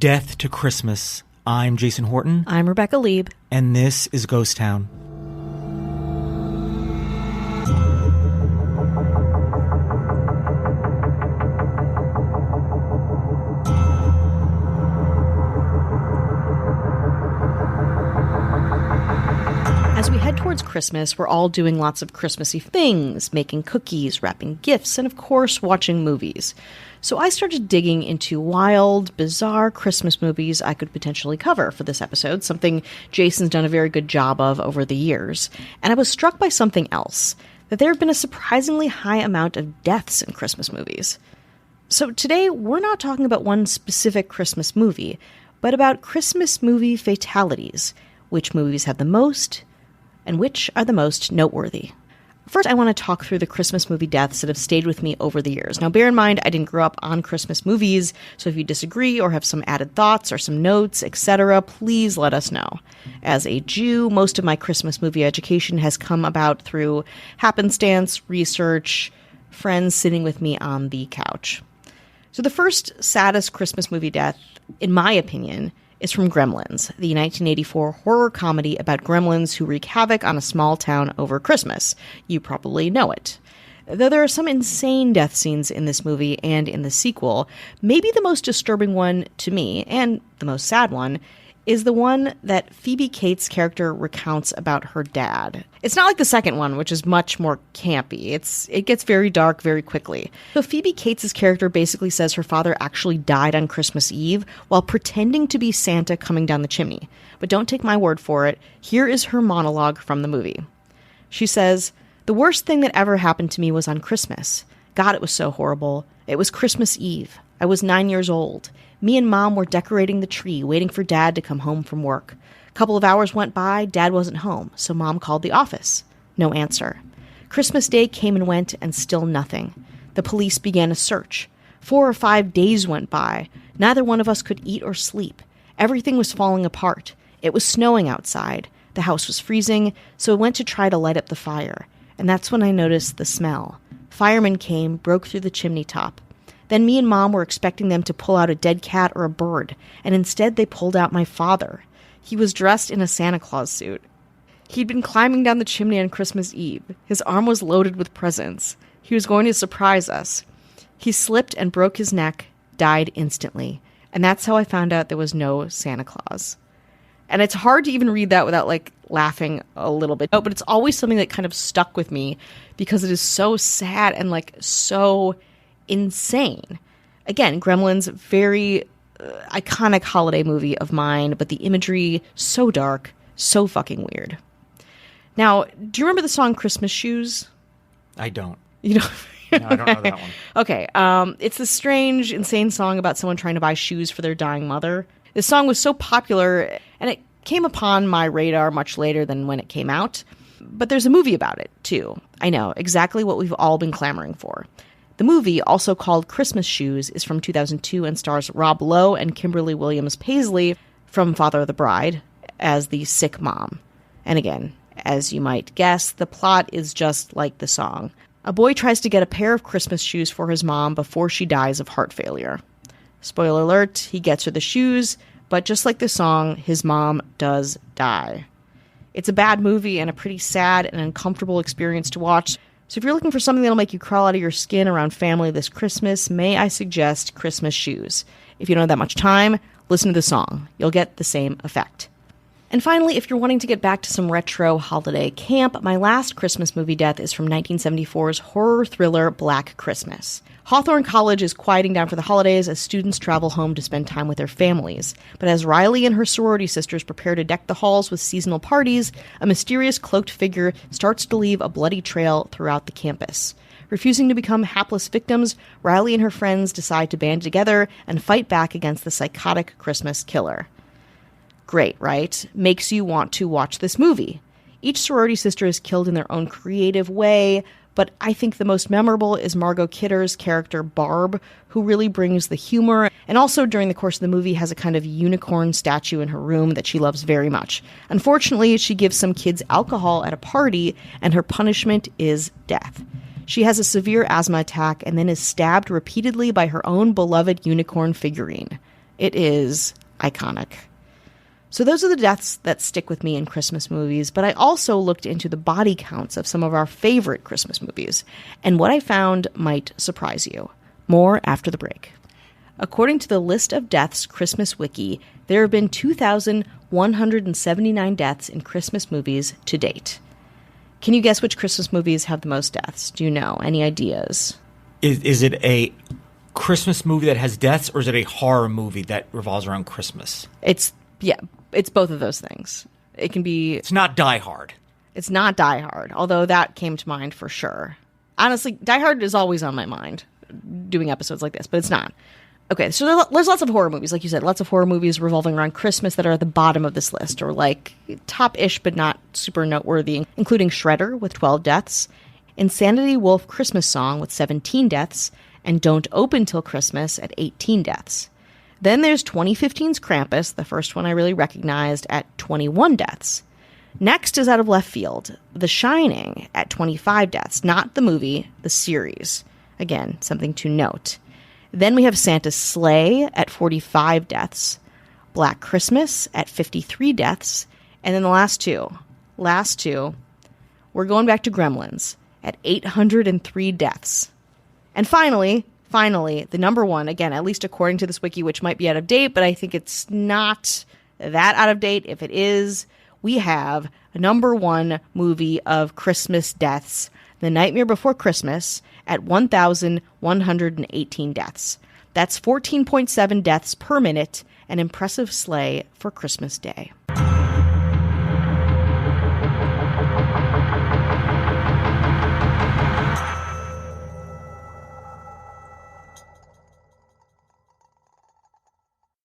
Death to Christmas. I'm Jason Horton. I'm Rebecca Lieb. And this is Ghost Town. As we head towards Christmas, we're all doing lots of Christmassy things, making cookies, wrapping gifts, and of course, watching movies. So I started digging into wild, bizarre Christmas movies I could potentially cover for this episode, something Jason's done a very good job of over the years. And I was struck by something else, that there have been a surprisingly high amount of deaths in Christmas movies. So today, we're not talking about one specific Christmas movie, but about Christmas movie fatalities, which movies have the most, and which are the most noteworthy. First, I want to talk through the Christmas movie deaths that have stayed with me over the years. Now, bear in mind, I didn't grow up on Christmas movies, so if you disagree or have some added thoughts or some notes, etc., please let us know. As a Jew, most of my Christmas movie education has come about through happenstance, research, friends sitting with me on the couch. So the first saddest Christmas movie death, in my opinion, is from Gremlins, the 1984 horror comedy about gremlins who wreak havoc on a small town over Christmas. You probably know it. Though there are some insane death scenes in this movie and in the sequel, maybe the most disturbing one to me, and the most sad one, is the one that Phoebe Cates' character recounts about her dad. It's not like the second one, which is much more campy. It gets very dark very quickly. So Phoebe Cates' character basically says her father actually died on Christmas Eve while pretending to be Santa coming down the chimney. But don't take my word for it. Here is her monologue from the movie. She says, "The worst thing that ever happened to me was on Christmas. God, it was so horrible. It was Christmas Eve. I was 9 years old. Me and Mom were decorating the tree, waiting for Dad to come home from work. A couple of hours went by, Dad wasn't home, so Mom called the office. No answer. Christmas Day came and went, and still nothing. The police began a search. 4 or 5 days went by. Neither one of us could eat or sleep. Everything was falling apart. It was snowing outside. The house was freezing, so I went to try to light up the fire. And that's when I noticed the smell. Firemen came, broke through the chimney top. Then me and Mom were expecting them to pull out a dead cat or a bird, and instead they pulled out my father. He was dressed in a Santa Claus suit. He'd been climbing down the chimney on Christmas Eve. His arm was loaded with presents. He was going to surprise us. He slipped and broke his neck, died instantly. And that's how I found out there was no Santa Claus." And it's hard to even read that without, laughing a little bit. Oh, but it's always something that kind of stuck with me because it is so sad and, so insane. Again, Gremlins, very iconic holiday movie of mine, but the imagery, so dark, so fucking weird. Now, do you remember the song Christmas Shoes? I don't. You don't? No, I don't know that one. Okay. It's this strange, insane song about someone trying to buy shoes for their dying mother. This song was so popular, and it came upon my radar much later than when it came out. But there's a movie about it, too. I know, exactly what we've all been clamoring for. The movie, also called Christmas Shoes, is from 2002 and stars Rob Lowe and Kimberly Williams Paisley from Father of the Bride as the sick mom. And again, as you might guess, the plot is just like the song. A boy tries to get a pair of Christmas shoes for his mom before she dies of heart failure. Spoiler alert, he gets her the shoes, but just like the song, his mom does die. It's a bad movie and a pretty sad and uncomfortable experience to watch. So if you're looking for something that'll make you crawl out of your skin around family this Christmas, may I suggest Christmas Shoes. If you don't have that much time, listen to the song. You'll get the same effect. And finally, if you're wanting to get back to some retro holiday camp, my last Christmas movie death is from 1974's horror thriller Black Christmas. Hawthorne College is quieting down for the holidays as students travel home to spend time with their families. But as Riley and her sorority sisters prepare to deck the halls with seasonal parties, a mysterious cloaked figure starts to leave a bloody trail throughout the campus. Refusing to become hapless victims, Riley and her friends decide to band together and fight back against the psychotic Christmas killer. Great, right? Makes you want to watch this movie. Each sorority sister is killed in their own creative way, but I think the most memorable is Margot Kidder's character Barb, who really brings the humor, and also during the course of the movie has a kind of unicorn statue in her room that she loves very much. Unfortunately, she gives some kids alcohol at a party, and her punishment is death. She has a severe asthma attack and then is stabbed repeatedly by her own beloved unicorn figurine. It is iconic. So those are the deaths that stick with me in Christmas movies, but I also looked into the body counts of some of our favorite Christmas movies, and what I found might surprise you. More after the break. According to the List of Deaths Christmas Wiki, there have been 2,179 deaths in Christmas movies to date. Can you guess which Christmas movies have the most deaths? Do you know? Any ideas? Is it a Christmas movie that has deaths, or is it a horror movie that revolves around Christmas? It's both of those things. It can be... It's not Die Hard. It's not Die Hard, although that came to mind for sure. Honestly, Die Hard is always on my mind doing episodes like this, but it's not. Okay, so there's lots of horror movies, like you said, lots of horror movies revolving around Christmas that are at the bottom of this list, or like top-ish but not super noteworthy, including Shredder with 12 deaths, Insanity Wolf Christmas Song with 17 deaths, and Don't Open Till Christmas at 18 deaths. Then there's 2015's Krampus, the first one I really recognized, at 21 deaths. Next is out of left field, The Shining at 25 deaths, not the movie, the series. Again, something to note. Then we have Santa's Sleigh at 45 deaths, Black Christmas at 53 deaths, and then the last two, we're going back to Gremlins at 803 deaths. And finally, the number one, again, at least according to this wiki, which might be out of date, but I think it's not that out of date. If it is, we have a number one movie of Christmas deaths, The Nightmare Before Christmas, at 1,118 deaths. That's 14.7 deaths per minute, an impressive sleigh for Christmas Day.